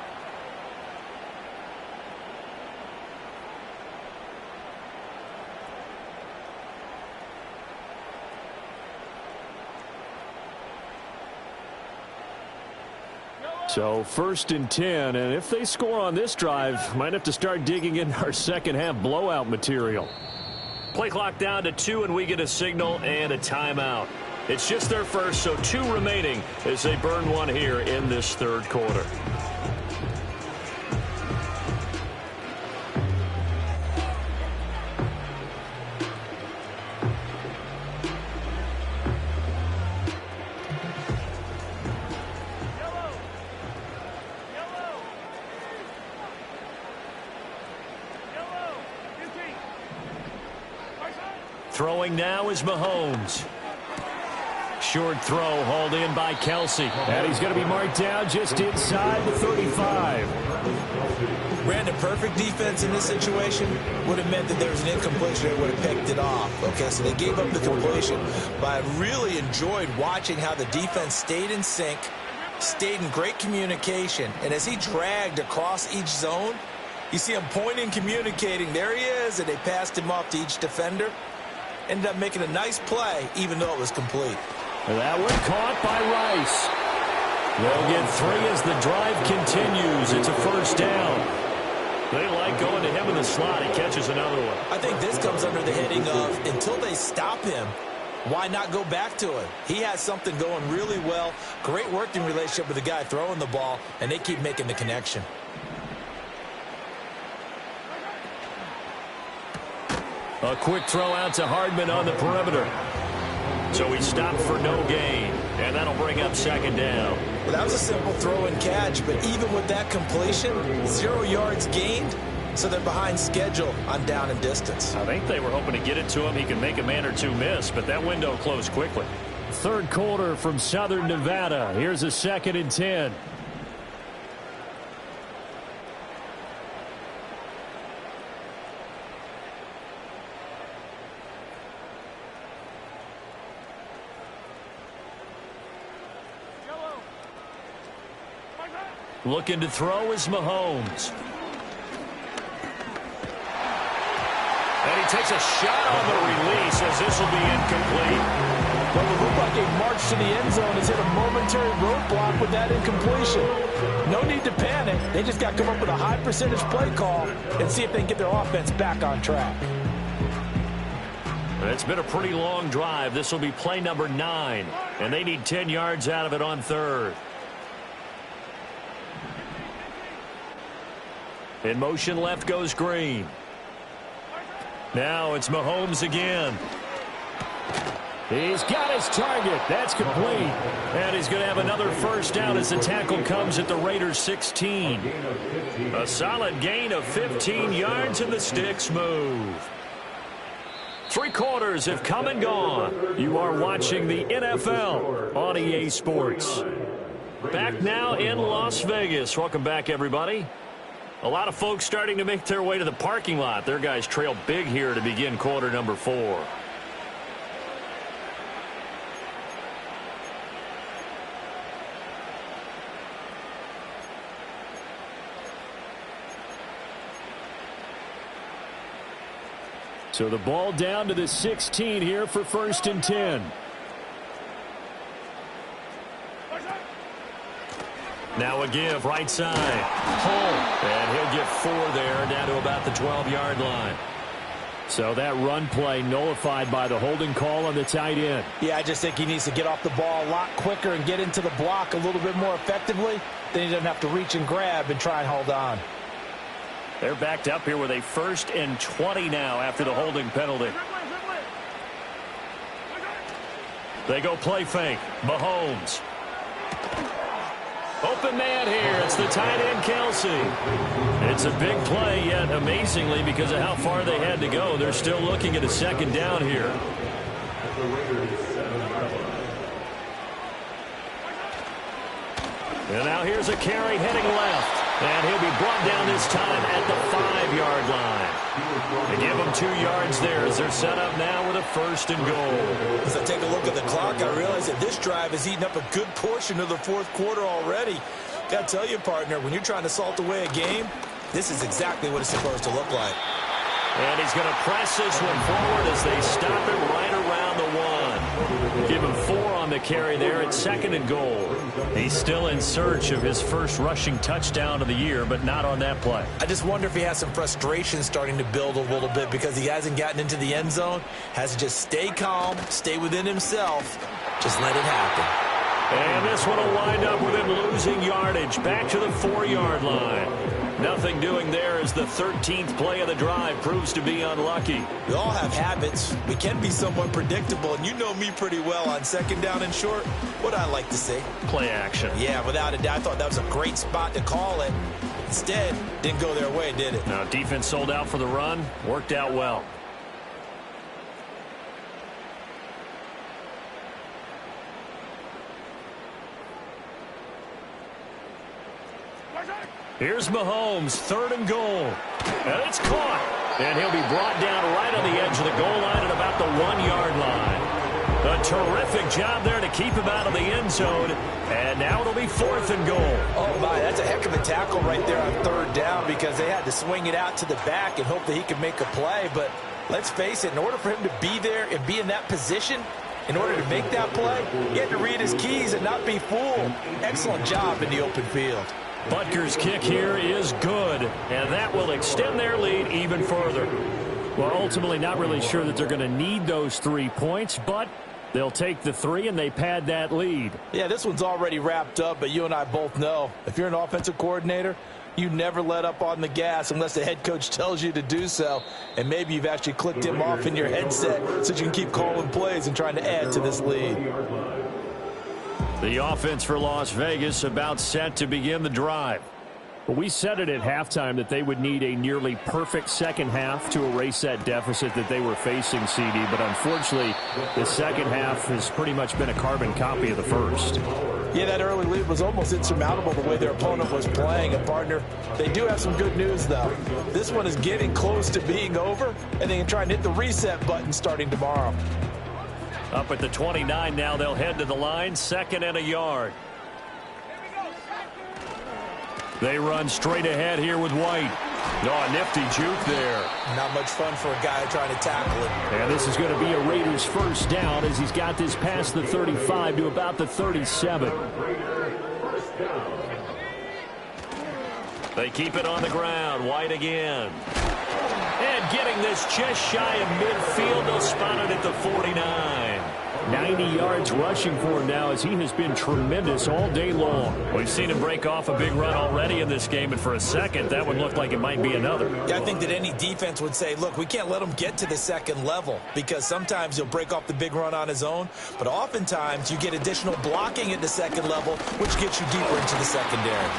So 1st and 10, and if they score on this drive, might have to start digging in our second half blowout material. Play clock down to 2, and we get a signal and a timeout. It's just their first, so 2 remaining as they burn one here in this third quarter. Throwing now is Mahomes. Short throw hauled in by Kelsey. And he's going to be marked down just inside the 35. Brandon, perfect defense in this situation would have meant that there was an incompletion. They would have picked it off. Okay, so they gave up the completion. But I really enjoyed watching how the defense stayed in sync, stayed in great communication. And as he dragged across each zone, you see him pointing, communicating. There he is, and they passed him off to each defender. Ended up making a nice play, even though it was complete. That one caught by Rice. They'll get 3 as the drive continues. It's a first down. They like going to him in the slot. He catches another one. I think this comes under the heading of, until they stop him, why not go back to it? He has something going really well. Great working relationship with the guy throwing the ball, and they keep making the connection. A quick throw out to Hardman on the perimeter. So he stopped for no gain, and that'll bring up second down. Well, that was a simple throw and catch, but even with that completion, 0 yards gained, so they're behind schedule on down and distance. I think they were hoping to get it to him. He could make a man or 2 miss, but that window closed quickly. Third quarter from Southern Nevada. Here's a 2nd and 10. Looking to throw is Mahomes. And he takes a shot on the release as this will be incomplete. Well, it looked like a march to the end zone has hit a momentary roadblock with that incompletion. No need to panic. They just got to come up with a high percentage play call and see if they can get their offense back on track. It's been a pretty long drive. This will be play number 9, and they need 10 yards out of it on third. In motion left goes Green. Now it's Mahomes again. He's got his target. That's complete. And he's going to have another first down as the tackle comes at the Raiders' 16. A solid gain of 15 yards, and the sticks move. 3 quarters have come and gone. You are watching the NFL on EA Sports. Back now in Las Vegas. Welcome back, everybody. A lot of folks starting to make their way to the parking lot. Their guys trail big here to begin quarter number 4. So the ball down to the 16 here for 1st and 10. Now a give right side. Home. And he'll get 4 there down to about the 12-yard line. So that run play nullified by the holding call on the tight end. Yeah, I just think he needs to get off the ball a lot quicker and get into the block a little bit more effectively. Then he doesn't have to reach and grab and try and hold on. They're backed up here with a 1st and 20 now after the holding penalty. They go play fake. Mahomes. Open man here. It's the tight end, Kelsey. It's a big play, yet amazingly, because of how far they had to go, they're still looking at a 2nd down here. And now here's a carry heading left. And he'll be brought down this time at the 5-yard line. They give him 2 yards there as they're set up now with a 1st and goal. As I take a look at the clock, I realize that this drive has eaten up a good portion of the 4th quarter already. Got to tell you, partner, when you're trying to salt away a game, this is exactly what it's supposed to look like. And he's going to press this one forward as they stop it right around the 1. Give him 4 on the carry there at 2nd and goal. He's still in search of his first rushing touchdown of the year, but not on that play. I just wonder if he has some frustration starting to build a little bit because he hasn't gotten into the end zone. Has to just stay calm, stay within himself, just let it happen. And this one will wind up with him losing yardage back to the 4-yard line. Nothing doing there as the 13th play of the drive proves to be unlucky. We all have habits. We can be somewhat predictable, and you know me pretty well on 2nd down and short. What I like to say? Play action. Yeah, without a doubt. I thought that was a great spot to call it. Instead, didn't go their way, did it? Now, defense sold out for the run. Worked out well. Here's Mahomes, 3rd and goal. And it's caught. And he'll be brought down right on the edge of the goal line at about the 1-yard line. A terrific job there to keep him out of the end zone. And now it'll be 4th and goal. Oh, my, that's a heck of a tackle right there on 3rd down because they had to swing it out to the back and hope that he could make a play. But let's face it, in order for him to be there and be in that position, in order to make that play, he had to read his keys and not be fooled. Excellent job in the open field. Butker's kick here is good, and that will extend their lead even further. Well, ultimately not really sure that they're going to need those 3 points, but they'll take the 3 and they pad that lead. Yeah, this one's already wrapped up, but you and I both know if you're an offensive coordinator, you never let up on the gas unless the head coach tells you to do so, and maybe you've actually clicked him off in your headset so you can keep calling plays and trying to add to this lead. The offense for Las Vegas about set to begin the drive. But we said it at halftime that they would need a nearly perfect second half to erase that deficit that they were facing, CD. But unfortunately, the second half has pretty much been a carbon copy of the first. Yeah, that early lead was almost insurmountable the way their opponent was playing. And, partner, they do have some good news, though. This one is getting close to being over, and they can try and hit the reset button starting tomorrow. Up at the 29 now, they'll head to the line, 2nd and a yard. They run straight ahead here with White. Oh, a nifty juke there. Not much fun for a guy trying to tackle it. And this is going to be a Raiders first down as he's got this past the 35 to about the 37. They keep it on the ground. White again. And getting this just shy of midfield. They'll spot it at the 49. 90 yards rushing for him now as he has been tremendous all day long. We've seen him break off a big run already in this game, and for a second, that would look like it might be another. Yeah, I think that any defense would say, look, we can't let him get to the second level because sometimes he'll break off the big run on his own, but oftentimes you get additional blocking at the second level, which gets you deeper into the secondary.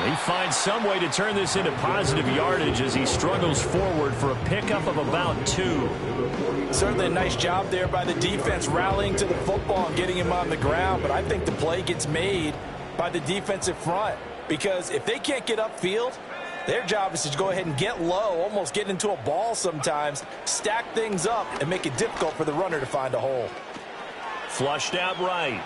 He finds some way to turn this into positive yardage as he struggles forward for a pickup of about 2. Certainly a nice job there by the defense rallying to the football and getting him on the ground, but I think the play gets made by the defensive front because if they can't get upfield, their job is to go ahead and get low, almost get into a ball sometimes, stack things up, and make it difficult for the runner to find a hole. Flushed out right.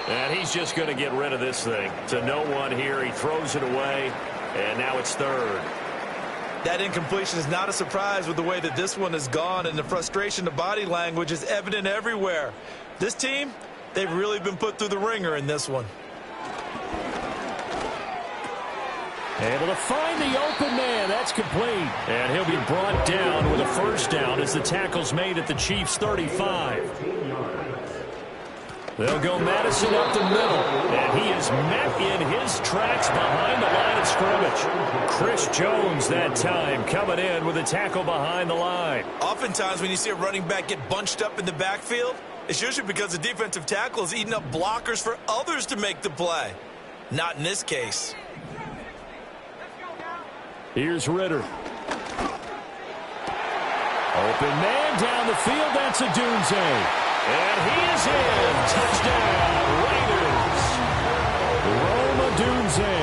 And he's just going to get rid of this thing. To no one here. He throws it away, and now it's 3rd. That incompletion is not a surprise with the way that this one has gone, and the frustration, the body language is evident everywhere. This team, they've really been put through the ringer in this one. Able to find the open man. That's complete. And he'll be brought down with a first down as the tackle's made at the Chiefs' 35. They'll go Madison up the middle, and he is met in his tracks behind the line of scrimmage. Chris Jones that time coming in with a tackle behind the line. Oftentimes when you see a running back get bunched up in the backfield, it's usually because the defensive tackle is eating up blockers for others to make the play. Not in this case. Here's Ritter. Open man down the field. That's Odunze. And he is in. Touchdown, Raiders. Rome Odunze,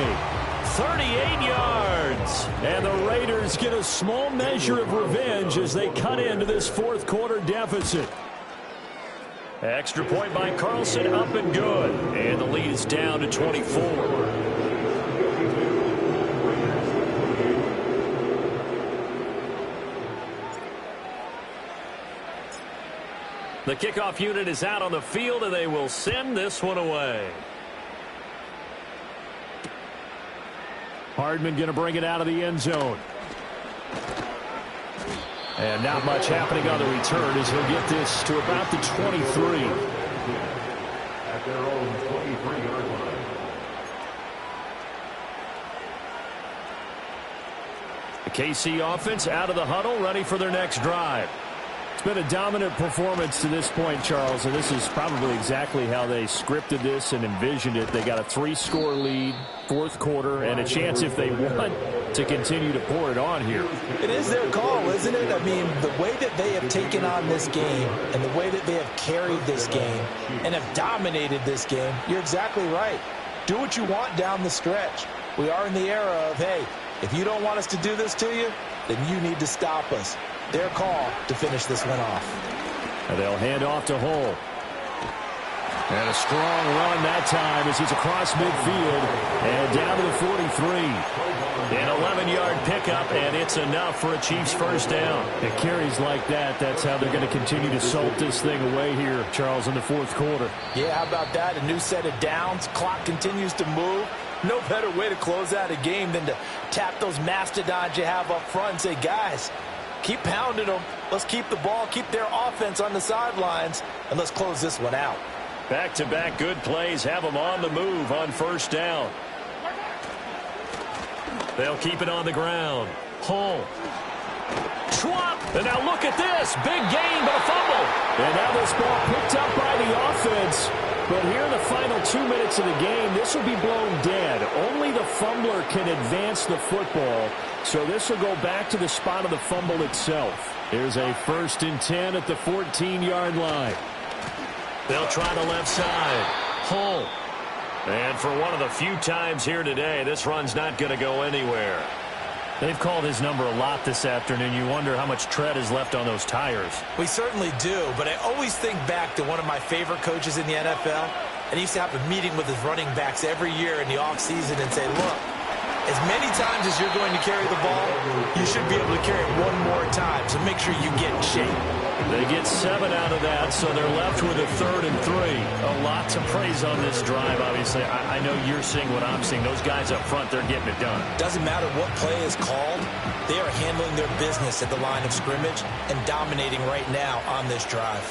38 yards. And the Raiders get a small measure of revenge as they cut into this fourth quarter deficit. Extra point by Carlson, up and good. And the lead is down to 24. The kickoff unit is out on the field, and they will send this one away. Hardman going to bring it out of the end zone. And not much happening on the return as he'll get this to about the 23. At their own 23-yard line. The KC offense out of the huddle, ready for their next drive. It's been a dominant performance to this point, Charles, and this is probably exactly how they scripted this and envisioned it. They got a 3-score lead, fourth quarter, and a chance if they want to continue to pour it on here. It is their call, isn't it? I mean, the way that they have taken on this game and the way that they have carried this game and have dominated this game, you're exactly right. Do what you want down the stretch. We are in the era of, hey, if you don't want us to do this to you, then you need to stop us. Their call to finish this one off. And they'll hand off to Hull. And a strong run that time as he's across midfield and down to the 43. An 11-yard pickup, and it's enough for a Chiefs first down. It carries like that. That's how they're going to continue to salt this thing away here, Charles, in the fourth quarter. Yeah, how about that? A new set of downs. Clock continues to move. No better way to close out a game than to tap those mastodons you have up front and say, guys, keep pounding them. Let's keep the ball, keep their offense on the sidelines, and let's close this one out. Back-to-back good plays have them on the move on first down. They'll keep it on the ground. Hull. Schwab. And now look at this. Big gain, but a fumble. And now this ball picked up by the offense. But here in the final 2 minutes of the game, this will be blown dead. Only the fumbler can advance the football. So this will go back to the spot of the fumble itself. Here's a 1st and 10 at the 14-yard line. They'll try the left side. Hull. And for one of the few times here today, this run's not going to go anywhere. They've called his number a lot this afternoon. You wonder how much tread is left on those tires. We certainly do, but I always think back to one of my favorite coaches in the NFL. And he used to have a meeting with his running backs every year in the offseason and say, look, as many times as you're going to carry the ball, you should be able to carry it one more time, so make sure you get in shape. They get 7 out of that, so they're left with a 3rd and 3. A lot to praise on this drive, obviously. I know you're seeing what I'm seeing. Those guys up front, they're getting it done. Doesn't matter what play is called. They are handling their business at the line of scrimmage and dominating right now on this drive.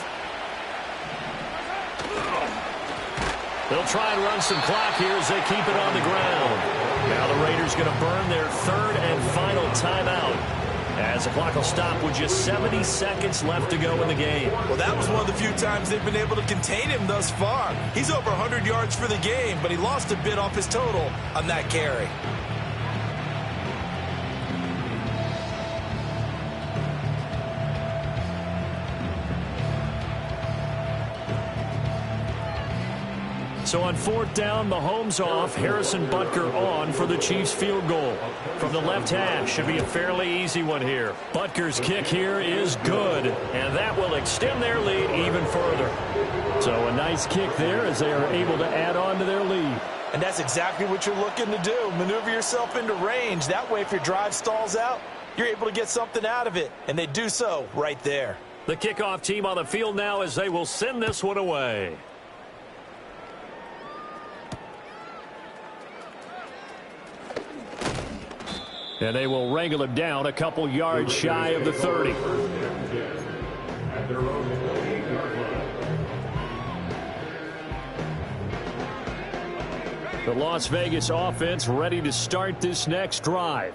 They'll try and run some clock here as they keep it on the ground. Now the Raiders going to burn their 3rd and final timeout, as the clock will stop with just 70 seconds left to go in the game. Well, that was one of the few times they've been able to contain him thus far. He's over 100 yards for the game, but he lost a bit off his total on that carry. So on 4th down, Mahomes off, Harrison Butker on for the Chiefs field goal. From the left hash, should be a fairly easy one here. Butker's kick here is good, and that will extend their lead even further. So a nice kick there as they are able to add on to their lead. And that's exactly what you're looking to do. Maneuver yourself into range. That way, if your drive stalls out, you're able to get something out of it. And they do so right there. The kickoff team on the field now as they will send this one away. And they will wrangle him down a couple yards shy of the 30. At their own 8-yard line. The Las Vegas offense ready to start this next drive.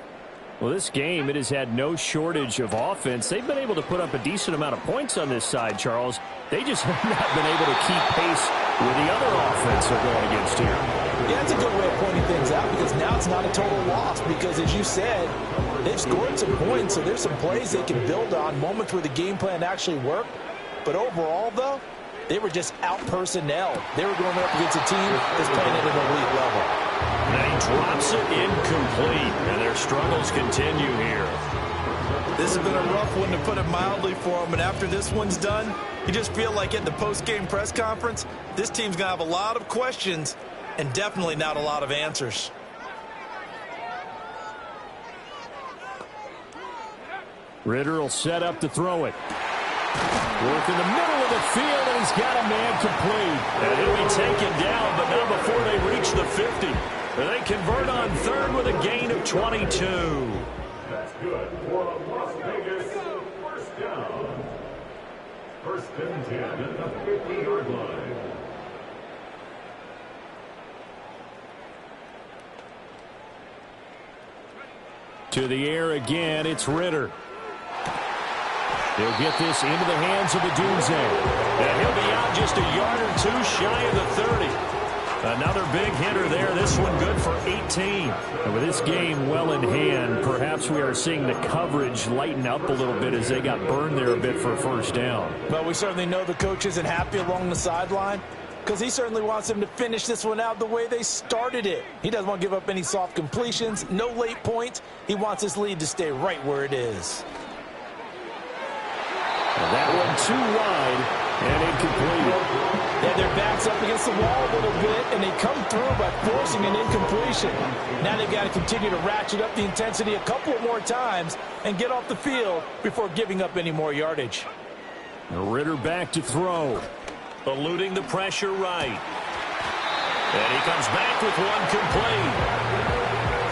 Well, this game, it has had no shortage of offense. They've been able to put up a decent amount of points on this side, Charles. They just have not been able to keep pace with the other offense they're going against here. Yeah, that's a good way of pointing things out, because now it's not a total loss, because as you said, they've scored some points, so there's some plays they can build on, moments where the game plan actually worked. But overall, though, they were just out-personnel. They were going up against a team that's playing at an elite level. And he drops it incomplete, and their struggles continue here. This has been a rough one, to put it mildly, for him. And after this one's done, you just feel like at the post-game press conference, this team's going to have a lot of questions and definitely not a lot of answers. Ritter will set up to throw it. Work in the middle of the field, and he's got a man complete. And he'll be taken down, but not before they reach the 50. They convert on third with a gain of 22. That's good for a Las Vegas first down. First and 10 at the 50-yard line. To the air again, it's Ritter. He'll get this into the hands of Odunze. And he'll be out just a yard or two shy of the 30. Another big hitter there. This one good for 18. And with this game well in hand, perhaps we are seeing the coverage lighten up a little bit as they got burned there a bit for a first down. But we certainly know the coach isn't happy along the sideline because he certainly wants them to finish this one out the way they started it. He doesn't want to give up any soft completions, no late points. He wants his lead to stay right where it is. And that one too wide and incomplete. Yeah, their backs up against the wall a little bit, and they come through by forcing an incompletion. Now they've got to continue to ratchet up the intensity a couple more times and get off the field before giving up any more yardage. Ritter back to throw. Eluding the pressure right. And he comes back with one complete.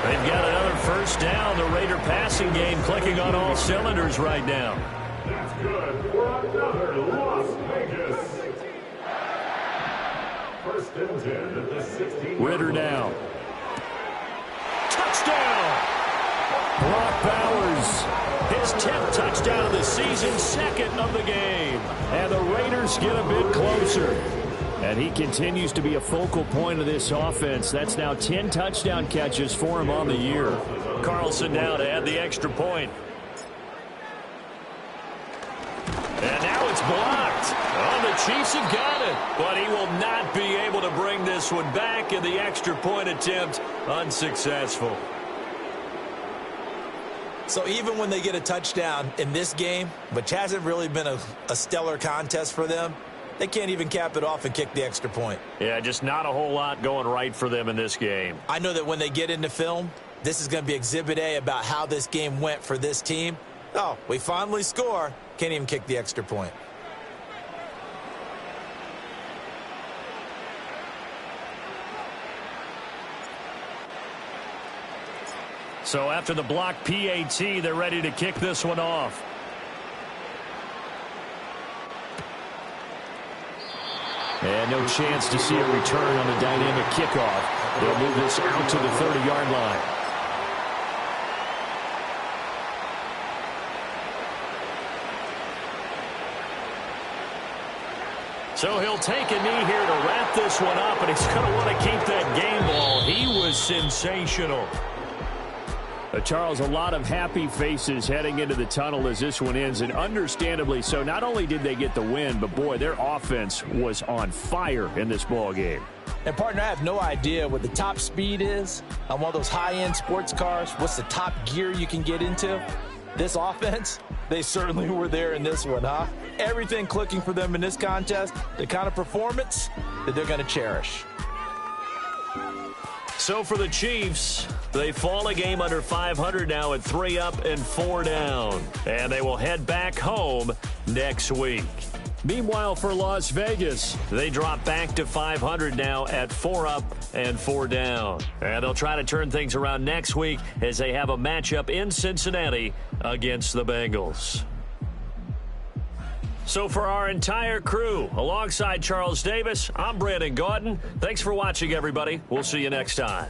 They've got another first down. The Raider passing game clicking on all cylinders right now. That's good for another Las Vegas. First and 10 at the 16. Ritter now. Touchdown! Brock Bowers, his 10th touchdown of the season, second of the game. And the Raiders get a bit closer. And he continues to be a focal point of this offense. That's now 10 touchdown catches for him on the year. Carlson now to add the extra point. And now it's blocked. Oh, the Chiefs have got it. But he will not be able to bring this one back, and the extra point attempt unsuccessful. So even when they get a touchdown in this game, which hasn't really been a stellar contest for them, they can't even cap it off and kick the extra point. Yeah, just not a whole lot going right for them in this game. I know that when they get into film, this is going to be Exhibit A about how this game went for this team. Oh, we finally score. Can't even kick the extra point. So after the block PAT, they're ready to kick this one off. And no chance to see a return on the dynamic kickoff. They'll move this out to the 30-yard line. So he'll take a knee here to wrap this one up, and he's going to want to keep that game ball. He was sensational. Charles, a lot of happy faces heading into the tunnel as this one ends, and understandably so. Not only did they get the win, but, boy, their offense was on fire in this ball game. And, partner, I have no idea what the top speed is on one of those high-end sports cars. What's the top gear you can get into? This offense, they certainly were there in this one, huh? Everything clicking for them in this contest, the kind of performance that they're going to cherish. So for the Chiefs, they fall a game under 500 now at 3 up and 4 down. And they will head back home next week. Meanwhile, for Las Vegas, they drop back to 500 now at 4 up and 4 down. And they'll try to turn things around next week as they have a matchup in Cincinnati against the Bengals. So for our entire crew, alongside Charles Davis, I'm Brandon Gaudin. Thanks for watching, everybody. We'll see you next time.